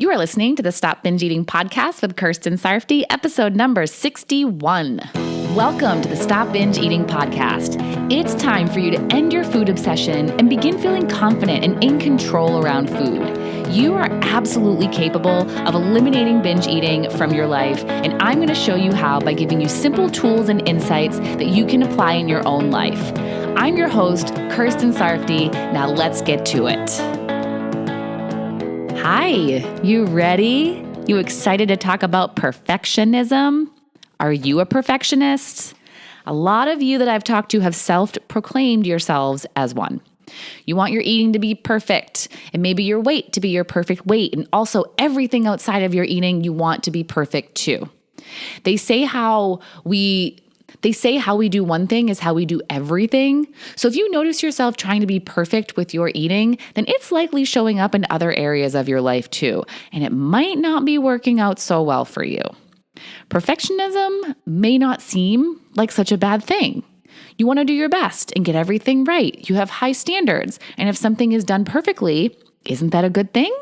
You are listening to the Stop Binge Eating podcast with Kirsten Sarfty, episode number 61. Welcome to the Stop Binge Eating podcast. It's time for you to end your food obsession and begin feeling confident and in control around food. You are absolutely capable of eliminating binge eating from your life, and I'm going to show you how by giving you simple tools and insights that you can apply in your own life. I'm your host, Kirsten Sarfty. Now let's get to it. Hi, you ready? You excited to talk about perfectionism? Are you a perfectionist? A lot of you that I've talked to have self-proclaimed yourselves as one. You want your eating to be perfect, and maybe your weight to be your perfect weight, and also everything outside of your eating you want to be perfect too. They say how we do one thing is how we do everything. So if you notice yourself trying to be perfect with your eating, then it's likely showing up in other areas of your life too, and it might not be working out so well for you. Perfectionism may not seem like such a bad thing. You want to do your best and get everything right. You have high standards, and if something is done perfectly, isn't that a good thing?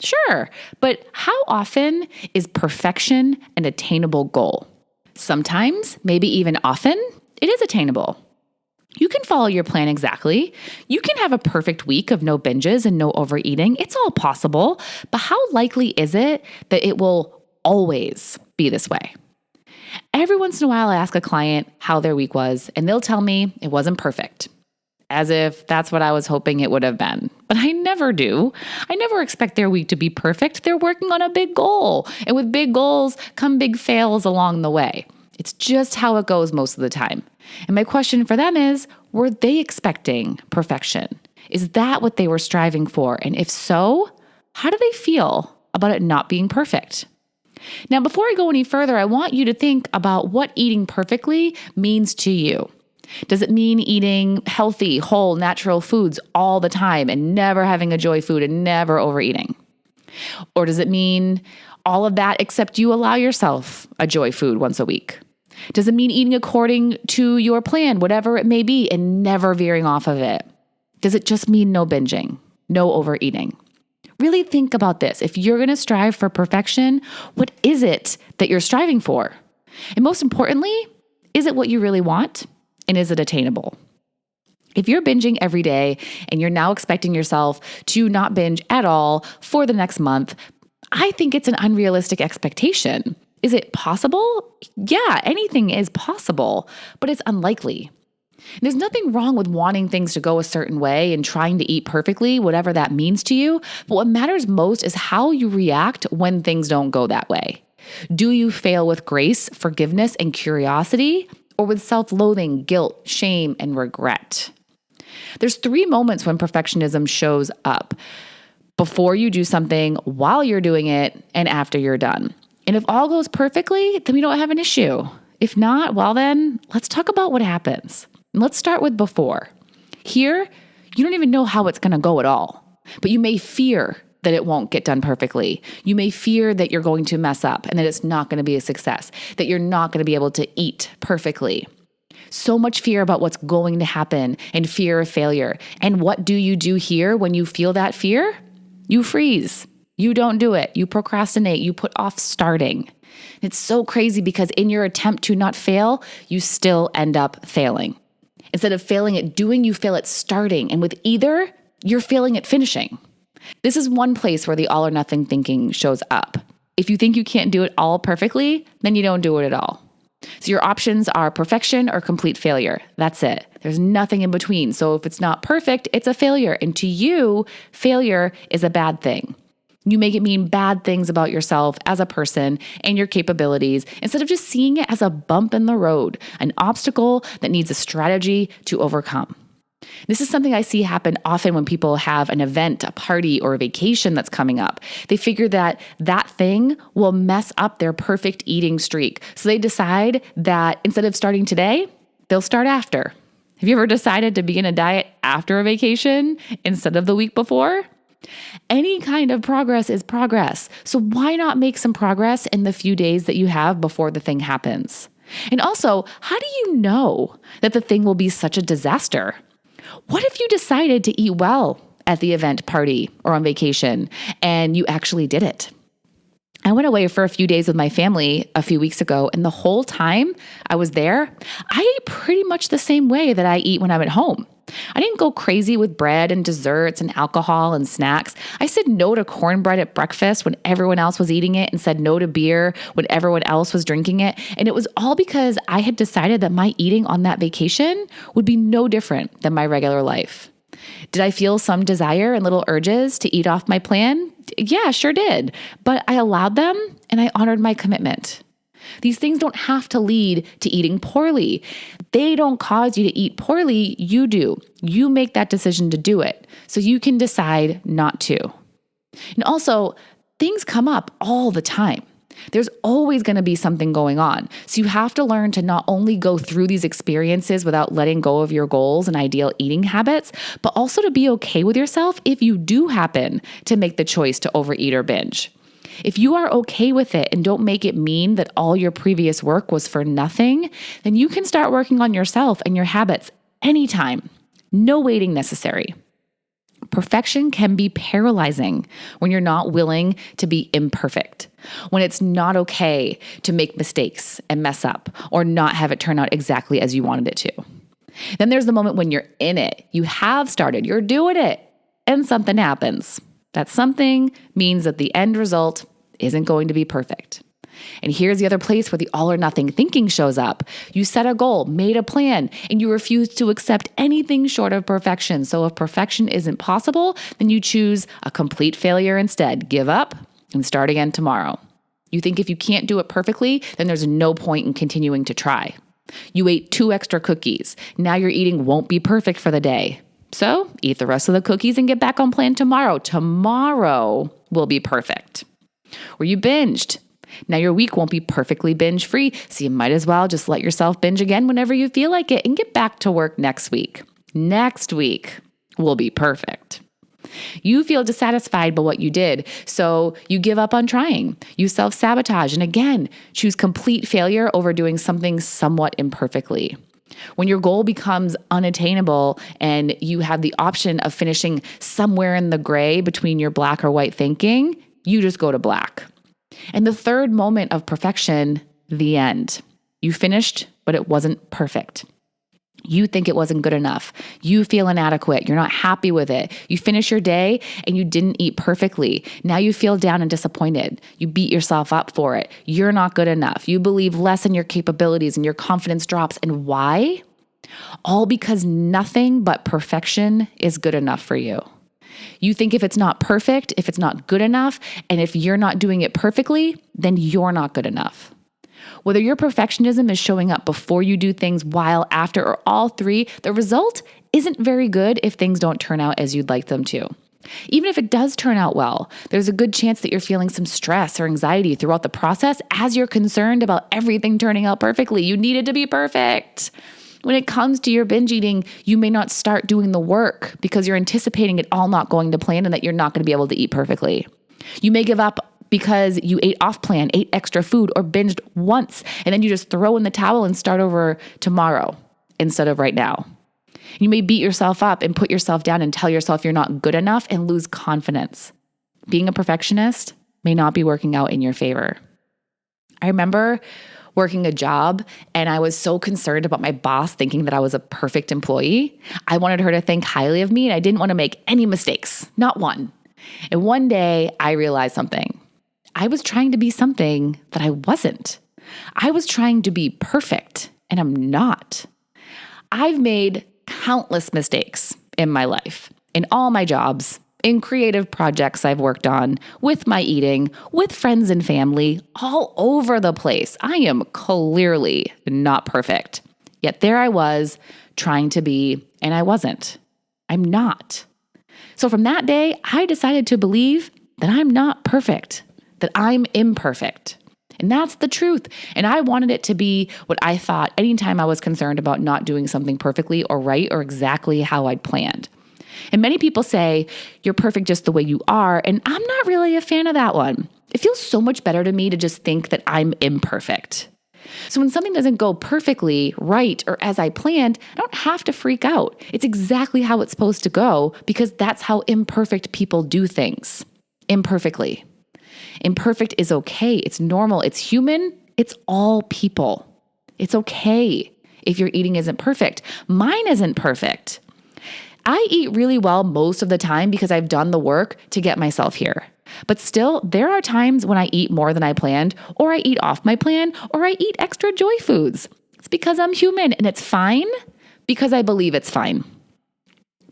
Sure, but how often is perfection an attainable goal? Sometimes, maybe even often, it is attainable. You can follow your plan exactly. You can have a perfect week of no binges and no overeating. It's all possible, but how likely is it that it will always be this way? Every once in a while, I ask a client how their week was, and they'll tell me it wasn't perfect, as if that's what I was hoping it would have been. But I never do. I never expect their week to be perfect. They're working on a big goal, and with big goals come big fails along the way. It's just how it goes most of the time. And my question for them is, were they expecting perfection? Is that what they were striving for? And if so, how do they feel about it not being perfect? Now, before I go any further, I want you to think about what eating perfectly means to you. Does it mean eating healthy, whole, natural foods all the time and never having a joy food and never overeating? Or does it mean all of that except you allow yourself a joy food once a week? Does it mean eating according to your plan, whatever it may be, and never veering off of it? Does it just mean no binging, no overeating? Really think about this. If you're going to strive for perfection, what is it that you're striving for? And most importantly, is it what you really want? And is it attainable? If you're binging every day and you're now expecting yourself to not binge at all for the next month, I think it's an unrealistic expectation. Is it possible? Yeah, anything is possible, but it's unlikely. There's nothing wrong with wanting things to go a certain way and trying to eat perfectly, whatever that means to you. But what matters most is how you react when things don't go that way. Do you fail with grace, forgiveness, and curiosity, or with self-loathing, guilt, shame, and regret? There's 3 moments when perfectionism shows up: before you do something, while you're doing it, and after you're done. And if all goes perfectly, then we don't have an issue. If not, well then, let's talk about what happens. And let's start with before. Here, you don't even know how it's going to go at all, but you may fear that it won't get done perfectly. You may fear that you're going to mess up and that it's not going to be a success, that you're not going to be able to eat perfectly. So much fear about what's going to happen and fear of failure. And what do you do here when you feel that fear? You freeze. You don't do it. You procrastinate. You put off starting. It's so crazy because in your attempt to not fail, you still end up failing. Instead of failing at doing, you fail at starting. And with either, you're failing at finishing. This is one place where the all or nothing thinking shows up. If you think you can't do it all perfectly, then you don't do it at all. So your options are perfection or complete failure. That's it. There's nothing in between. So if it's not perfect, it's a failure. And to you, failure is a bad thing. You make it mean bad things about yourself as a person and your capabilities instead of just seeing it as a bump in the road, an obstacle that needs a strategy to overcome. This is something I see happen often when people have an event, a party, or a vacation that's coming up. They figure that that thing will mess up their perfect eating streak. So they decide that instead of starting today, they'll start after. Have you ever decided to begin a diet after a vacation instead of the week before? Any kind of progress is progress. So why not make some progress in the few days that you have before the thing happens? And also, how do you know that the thing will be such a disaster? What if you decided to eat well at the event party or on vacation, and you actually did it. I went away for a few days with my family a few weeks ago, and the whole time I was there, I ate pretty much the same way that I eat when I'm at home. I didn't go crazy with bread and desserts and alcohol and snacks. I said no to cornbread at breakfast when everyone else was eating it and said no to beer when everyone else was drinking it. And it was all because I had decided that my eating on that vacation would be no different than my regular life. Did I feel some desire and little urges to eat off my plan? Yeah, sure did. But I allowed them and I honored my commitment. These things don't have to lead to eating poorly. They don't cause you to eat poorly. You do. You make that decision to do it. So you can decide not to. And also, things come up all the time. There's always going to be something going on. So you have to learn to not only go through these experiences without letting go of your goals and ideal eating habits, but also to be okay with yourself if you do happen to make the choice to overeat or binge. If you are okay with it and don't make it mean that all your previous work was for nothing, then you can start working on yourself and your habits anytime. No waiting necessary. Perfection can be paralyzing when you're not willing to be imperfect, when it's not okay to make mistakes and mess up or not have it turn out exactly as you wanted it to. Then there's the moment when you're in it, you have started, you're doing it, and something happens. That something means that the end result isn't going to be perfect. And here's the other place where the all or nothing thinking shows up. You set a goal, made a plan, and you refuse to accept anything short of perfection. So if perfection isn't possible, then you choose a complete failure instead. Give up and start again tomorrow. You think if you can't do it perfectly, then there's no point in continuing to try. You ate 2 extra cookies. Now your eating won't be perfect for the day. So eat the rest of the cookies and get back on plan tomorrow. Tomorrow will be perfect. Or you binged. Now your week won't be perfectly binge free, so you might as well just let yourself binge again whenever you feel like it and get back to work next week. Next week will be perfect. You feel dissatisfied by what you did, so you give up on trying. You self-sabotage and again, choose complete failure over doing something somewhat imperfectly. When your goal becomes unattainable and you have the option of finishing somewhere in the gray between your black or white thinking, you just go to black. And the third moment of perfection, the end. You finished, but it wasn't perfect. You think it wasn't good enough. You feel inadequate. You're not happy with it. You finish your day and you didn't eat perfectly. Now you feel down and disappointed. You beat yourself up for it. You're not good enough. You believe less in your capabilities and your confidence drops. And why? All because nothing but perfection is good enough for you. You think if it's not perfect, if it's not good enough, and if you're not doing it perfectly, then you're not good enough. Whether your perfectionism is showing up before you do things, while, after, or all three, the result isn't very good if things don't turn out as you'd like them to. Even if it does turn out well, there's a good chance that you're feeling some stress or anxiety throughout the process as you're concerned about everything turning out perfectly. You need it to be perfect. When it comes to your binge eating, you may not start doing the work because you're anticipating it all not going to plan and that you're not going to be able to eat perfectly. You may give up because you ate off plan, ate extra food, or binged once, and then you just throw in the towel and start over tomorrow instead of right now. You may beat yourself up and put yourself down and tell yourself you're not good enough and lose confidence. Being a perfectionist may not be working out in your favor. I remember working a job and I was so concerned about my boss thinking that I was a perfect employee. I wanted her to think highly of me and I didn't want to make any mistakes, not one. And one day I realized something. I was trying to be something that I wasn't. I was trying to be perfect and I'm not. I've made countless mistakes in my life, in all my jobs, in creative projects I've worked on, with my eating, with friends and family, all over the place. I am clearly not perfect. Yet there I was trying to be, and I wasn't. I'm not. So from that day, I decided to believe that I'm not perfect, that I'm imperfect. And that's the truth. And I wanted it to be what I thought anytime I was concerned about not doing something perfectly or right or exactly how I'd planned. And many people say, you're perfect just the way you are. And I'm not really a fan of that one. It feels so much better to me to just think that I'm imperfect. So when something doesn't go perfectly right or as I planned, I don't have to freak out. It's exactly how it's supposed to go because that's how imperfect people do things. Imperfectly. Imperfect is okay. It's normal. It's human. It's all people. It's okay if your eating isn't perfect. Mine isn't perfect. I eat really well most of the time because I've done the work to get myself here. But still, there are times when I eat more than I planned, or I eat off my plan, or I eat extra joy foods. It's because I'm human and it's fine because I believe it's fine.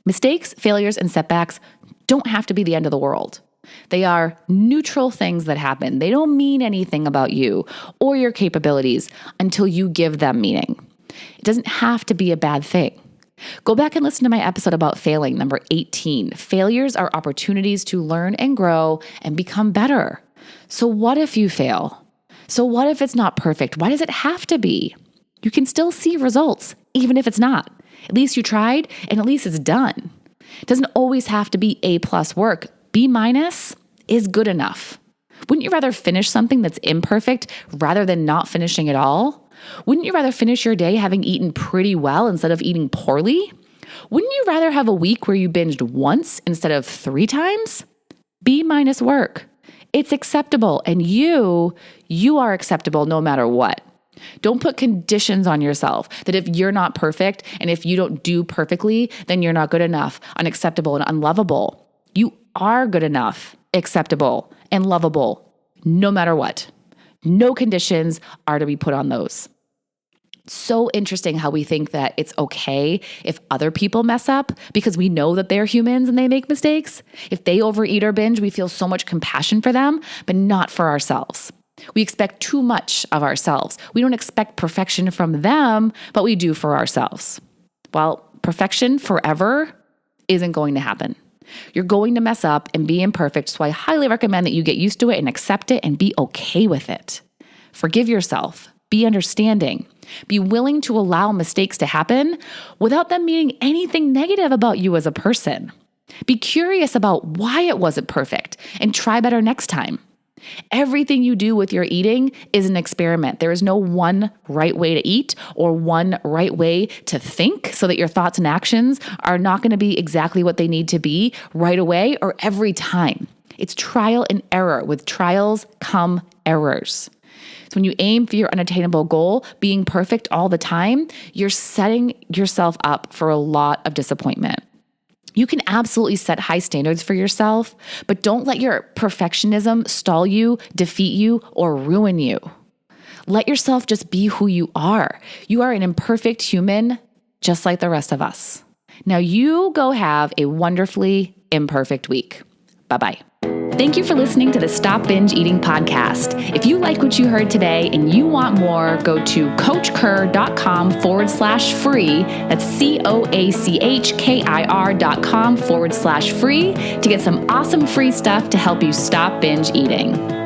Mistakes, failures, and setbacks don't have to be the end of the world. They are neutral things that happen. They don't mean anything about you or your capabilities until you give them meaning. It doesn't have to be a bad thing. Go back and listen to my episode about failing, number 18. Failures are opportunities to learn and grow and become better. So what if you fail? So what if it's not perfect? Why does it have to be? You can still see results, even if it's not. At least you tried, and at least it's done. It doesn't always have to be A+ work. B- is good enough. Wouldn't you rather finish something that's imperfect rather than not finishing at all? Wouldn't you rather finish your day having eaten pretty well instead of eating poorly? Wouldn't you rather have a week where you binged once instead of 3 times? B- work. It's acceptable, and you are acceptable no matter what. Don't put conditions on yourself that if you're not perfect and if you don't do perfectly, then you're not good enough, unacceptable, and unlovable. You are good enough, acceptable, and lovable, no matter what. No conditions are to be put on those. So interesting how we think that it's okay if other people mess up because we know that they're humans and they make mistakes. If they overeat or binge, we feel so much compassion for them, but not for ourselves. We expect too much of ourselves. We don't expect perfection from them, but we do for ourselves. Well, perfection forever isn't going to happen. You're going to mess up and be imperfect, so I highly recommend that you get used to it and accept it and be okay with it. Forgive yourself. Be understanding. Be willing to allow mistakes to happen without them meaning anything negative about you as a person. Be curious about why it wasn't perfect and try better next time. Everything you do with your eating is an experiment. There is no one right way to eat or one right way to think so that your thoughts and actions are not going to be exactly what they need to be right away or every time. It's trial and error. With trials come errors. So when you aim for your unattainable goal, being perfect all the time, you're setting yourself up for a lot of disappointment. You can absolutely set high standards for yourself, but don't let your perfectionism stall you, defeat you, or ruin you. Let yourself just be who you are. You are an imperfect human, just like the rest of us. Now you go have a wonderfully imperfect week. Bye-bye. Thank you for listening to the Stop Binge Eating podcast. If you like what you heard today and you want more, go to coachkir.com/free. That's COACHKIR.com/free to get some awesome free stuff to help you stop binge eating.